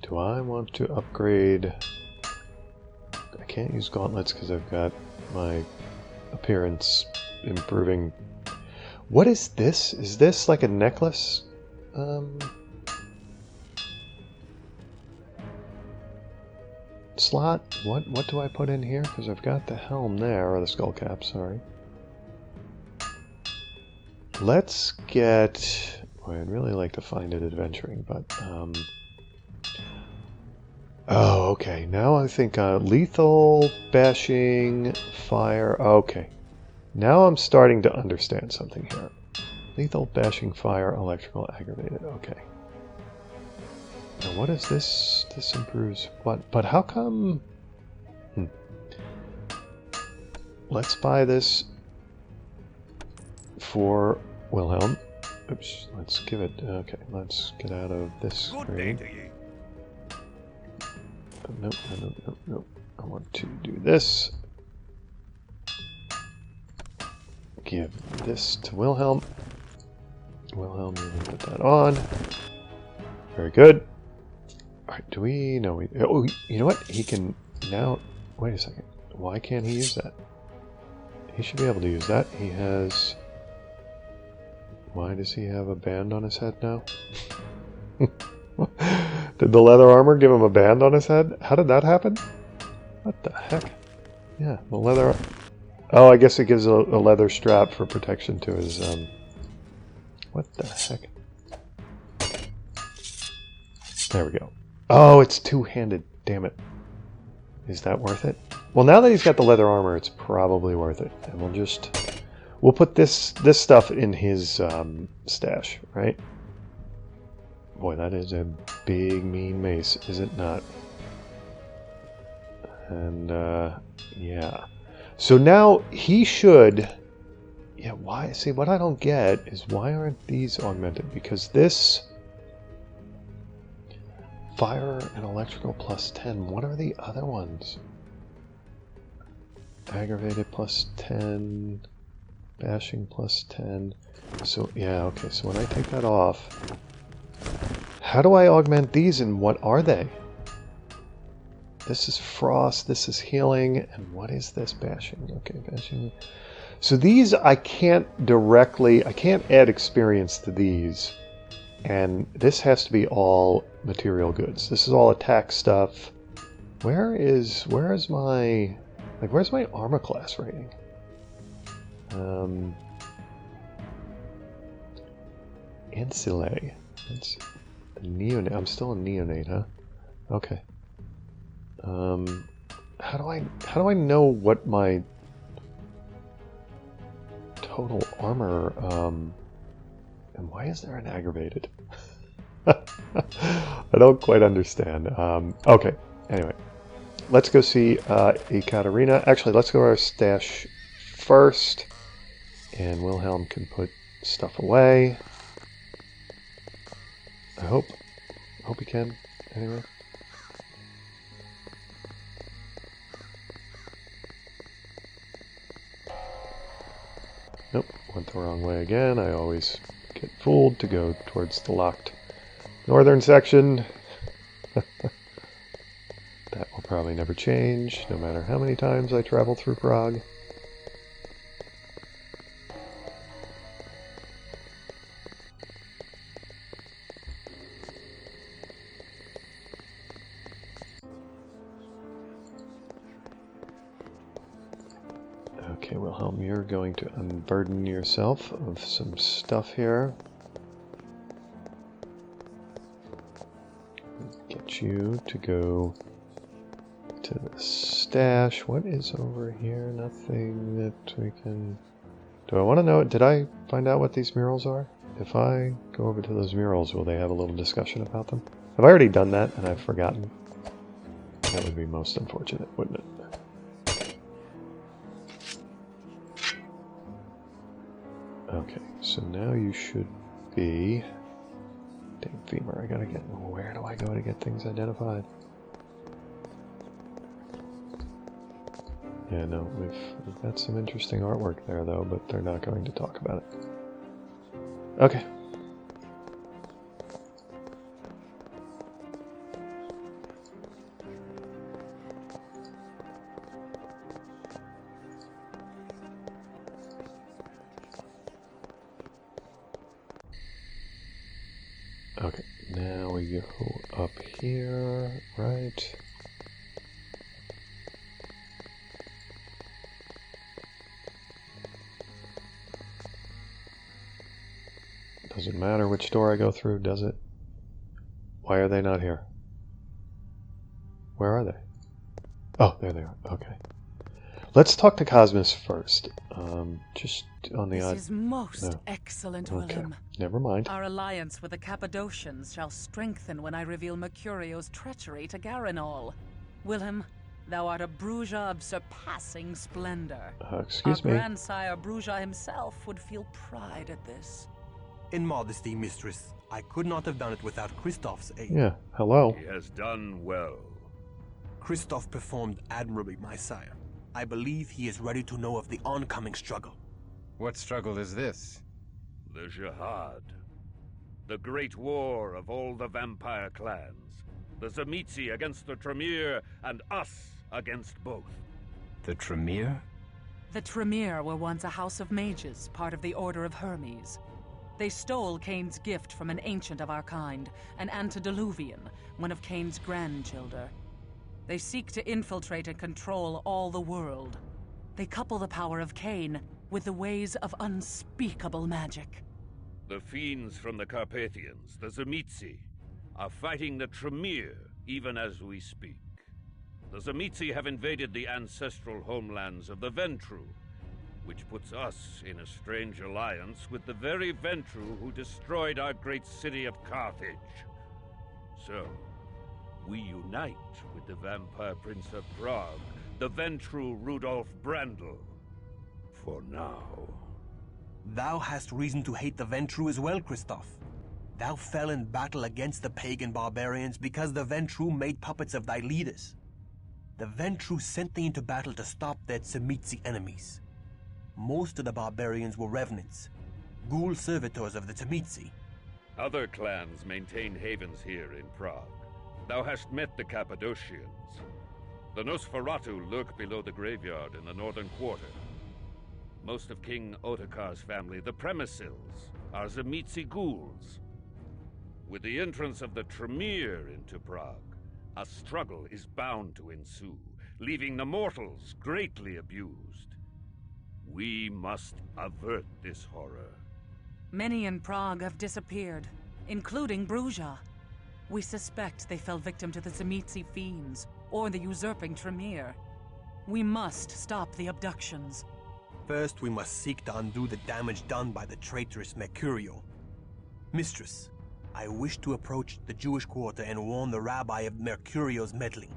Do I want to upgrade? I can't use gauntlets because I've got my appearance improving. What is this? Is this like a necklace? Slot? What do I put in here? Because I've got the helm there, or the skull cap, sorry. Let's get... Boy, I'd really like to find it adventuring, but... Oh, okay. Now I think lethal, bashing, fire... Okay. Now I'm starting to understand something here. Lethal, bashing, fire, electrical, aggravated. Okay. Now what is this? This improves what? But how come... Let's buy this for Wilhelm. Oops, let's give it... Okay, let's get out of this Good screen. day to you. Nope. I want to do this. Give this to Wilhelm. Wilhelm, you can put that on. Very good. Alright, do we... No, we... Oh, you know what? He can now... Wait a second. Why can't he use that? He should be able to use that. He has... Why does he have a band on his head now? Did the leather armor give him a band on his head? How did that happen? What the heck? Yeah, the leather... Oh, I guess it gives a leather strap for protection to his... What the heck? There we go. Oh, it's two-handed. Damn it. Is that worth it? Well, now that he's got the leather armor, it's probably worth it. And we'll just... We'll put this stuff in his stash, right? Boy, that is a big, mean mace, is it not? And, yeah. So now he should... Yeah, why? See, what I don't get is why aren't these augmented? Because this... Fire and electrical plus 10. What are the other ones? Aggravated plus 10. Bashing plus 10. So, yeah, okay. So when I take that off... How do I augment these and what are they? This is frost, this is healing, and what is this? Bashing. Okay, bashing. So these I can't directly... I can't add experience to these. And this has to be all material goods. This is all attack stuff. Where is my... Like, where's my armor class rating? Ancillary. That's the neonate. I'm still a neonate, huh? Okay. How do I know what my total armor, and why is there an aggravated? I don't quite understand. Okay, anyway. Let's go see Ekaterina. Actually, let's go to our stash first. And Wilhelm can put stuff away. I hope he can, anyway. Nope, went the wrong way again. I always get fooled to go towards the locked northern section. That will probably never change, no matter how many times I travel through Prague. Okay, Wilhelm, you're going to unburden yourself of some stuff here. Get you to go to the stash. What is over here? Nothing that we can... Do I want to know? Did I find out what these murals are? If I go over to those murals, will they have a little discussion about them? Have I already done that and I've forgotten? That would be most unfortunate, wouldn't it? Okay, so now you should be... Dang femur, I gotta get... Where do I go to get things identified? Yeah, no, we've got some interesting artwork there, though, but they're not going to talk about it. Okay. Okay, now we go up here, right? Doesn't matter which door I go through, does it? Why are they not here? Where are they? Oh, there they are. Okay. Let's talk to Cosmos first. Just on the odd... This is most excellent, Okay. Willem. Never mind. Our alliance with the Cappadocians shall strengthen when I reveal Mercurio's treachery to Garanol. Willem, thou art a Bruja of surpassing splendor. Excuse me. Our grandsire Bruja himself would feel pride at this. In modesty, mistress, I could not have done it without Christoph's aid. Yeah, hello. He has done well. Christoph performed admirably, my sire. I believe he is ready to know of the oncoming struggle. What struggle is this? The Jihad. The great war of all the vampire clans. The Tzimisce against the Tremere, and us against both. The Tremere? The Tremere were once a house of mages, part of the Order of Hermes. They stole Cain's gift from an ancient of our kind, an antediluvian, one of Cain's grandchildren. They seek to infiltrate and control all the world. They couple the power of Cain with the ways of unspeakable magic. The fiends from the Carpathians, the Tzimisce, are fighting the Tremere even as we speak. The Tzimisce have invaded the ancestral homelands of the Ventru, which puts us in a strange alliance with the very Ventru who destroyed our great city of Carthage. So, we unite with the Vampire Prince of Prague, the Ventru Rudolf Brandl. For now. Thou hast reason to hate the Ventru as well, Christoph. Thou fell in battle against the pagan barbarians because the Ventru made puppets of thy leaders. The Ventru sent thee into battle to stop their Tzimisce enemies. Most of the barbarians were revenants, ghoul servitors of the Tzimisce. Other clans maintain havens here in Prague. Thou hast met the Cappadocians. The Nosferatu lurk below the graveyard in the northern quarter. Most of King Ottokar's family, the Premisils, are Tzimisce ghouls. With the entrance of the Tremere into Prague, a struggle is bound to ensue, leaving the mortals greatly abused. We must avert this horror. Many in Prague have disappeared, including Bruja. We suspect they fell victim to the Tzimisce fiends, or the usurping Tremere. We must stop the abductions. First, we must seek to undo the damage done by the traitorous Mercurio. Mistress, I wish to approach the Jewish quarter and warn the rabbi of Mercurio's meddling.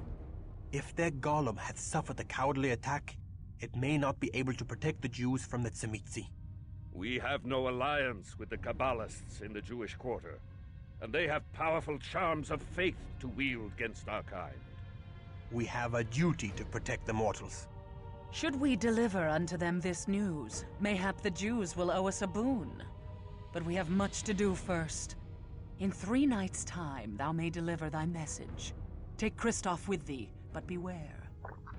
If their golem hath suffered a cowardly attack, it may not be able to protect the Jews from the Tzimisce. We have no alliance with the Kabbalists in the Jewish quarter, and they have powerful charms of faith to wield against our kind. We have a duty to protect the mortals. Should we deliver unto them this news, mayhap the Jews will owe us a boon. But we have much to do first. In 3 nights' time thou may deliver thy message. Take Kristoff with thee, but beware.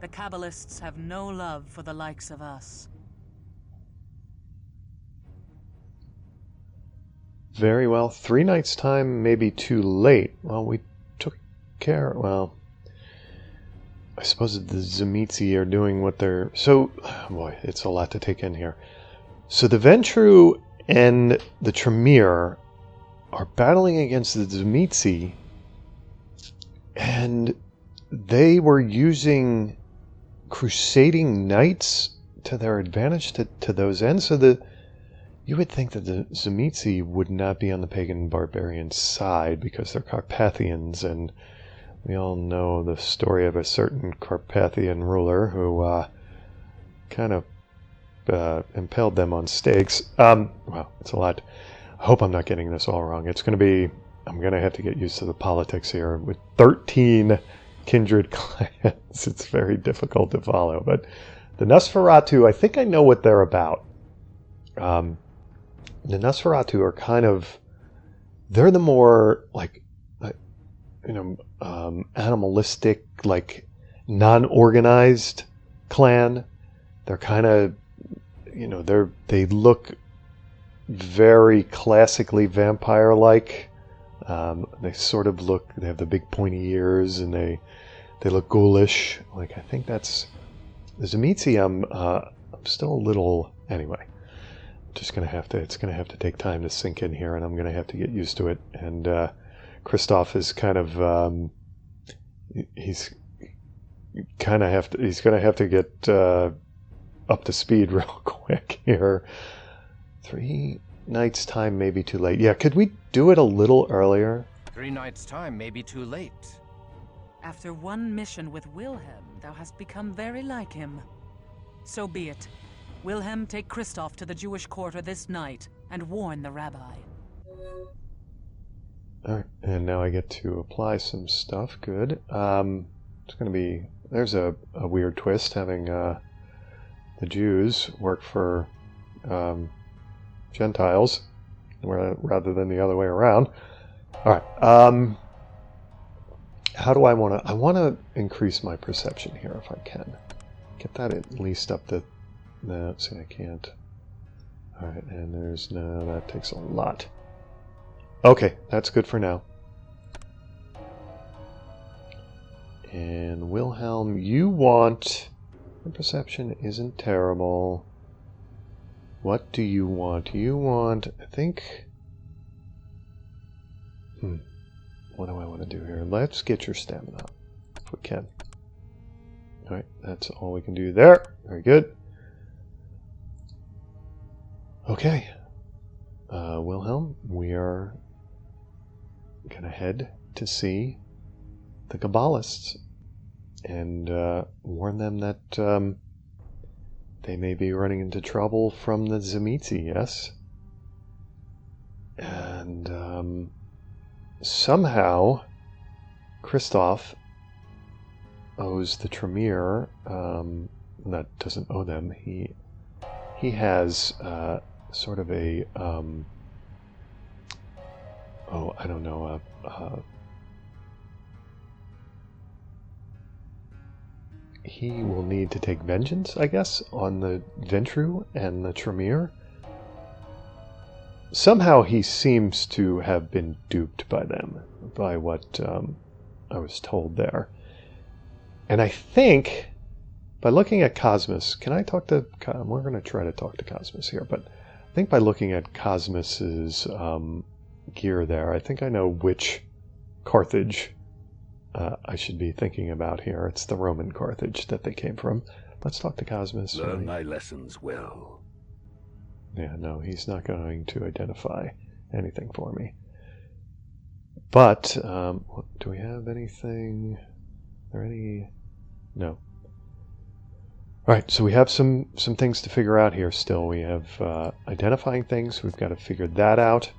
The Kabbalists have no love for the likes of us. Very well. 3 nights' time may be too late. Well, we took care... Well, I suppose the Tzimisce are doing what they're... So, boy, it's a lot to take in here. So the Ventrue and the Tremere are battling against the Tzimisce, and they were using crusading knights to their advantage to those ends. So you would think that the Tzimisce would not be on the pagan barbarian side because they're Carpathians, and we all know the story of a certain Carpathian ruler who kind of impaled them on stakes. Well, it's a lot. I hope I'm not getting this all wrong. It's going to be... I'm going to have to get used to the politics here. With 13 kindred clans, it's very difficult to follow. But the Nosferatu, I think I know what they're about. The Nosferatu are kind of... They're the more, animalistic, non-organized clan. They're kind of, they look very classically vampire-like. They sort of look, they have the big pointy ears, and they look ghoulish. I think that's... The Tzimisce, I'm still a little... Anyway, just going to have to... It's going to have to take time to sink in here, and I'm going to have to get used to it. And Kristoff is kind of... he's going to have to get up to speed real quick here. 3 nights' time may be too late. Yeah, could we do it a little earlier? 3 nights' time may be too late. After one mission with Wilhelm, thou hast become very like him. So be it. Wilhelm, take Kristoff to the Jewish quarter this night and warn the rabbi. Alright, and now I get to apply some stuff. Good. It's going to be... There's a weird twist, having the Jews work for Gentiles rather than the other way around. Alright, how do I want to... I want to increase my perception here if I can. Get that at least up to... No, see, I can't. Alright, and there's... No, that takes a lot. Okay, that's good for now. And Wilhelm, you want... Your perception isn't terrible. What do you want? You want... I think... What do I want to do here? Let's get your stamina up, if we can. Alright, that's all we can do there. Very good. Okay. Wilhelm, we are going to head to see the Kabbalists and warn them that they may be running into trouble from the Tzimisce, yes? And somehow Kristoff owes the Tremere, that doesn't owe them, he has sort of a, I don't know, he will need to take vengeance, I guess, on the Ventrue and the Tremere. Somehow he seems to have been duped by them, by what I was told there. And I think, by looking at Cosmus, can I talk to... We're going to try to talk to Cosmus here, but I think by looking at Cosmus's gear there, I think I know which Carthage I should be thinking about here. It's the Roman Carthage that they came from. Let's talk to Cosmus. Learn thy lessons well. Yeah, no, he's not going to identify anything for me. But, do we have anything? Are there any... No. Alright, so we have some things to figure out here still. We have identifying things. We've got to figure that out.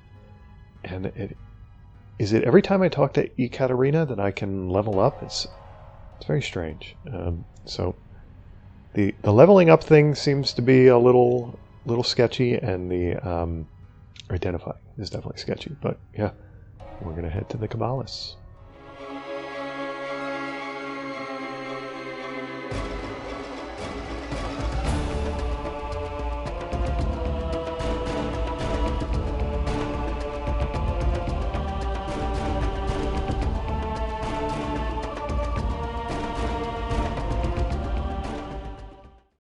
And is it every time I talk to Ekaterina that I can level up? It's very strange. So the leveling up thing seems to be a little sketchy, and the identifying is definitely sketchy. But yeah, we're gonna head to the Cabalists.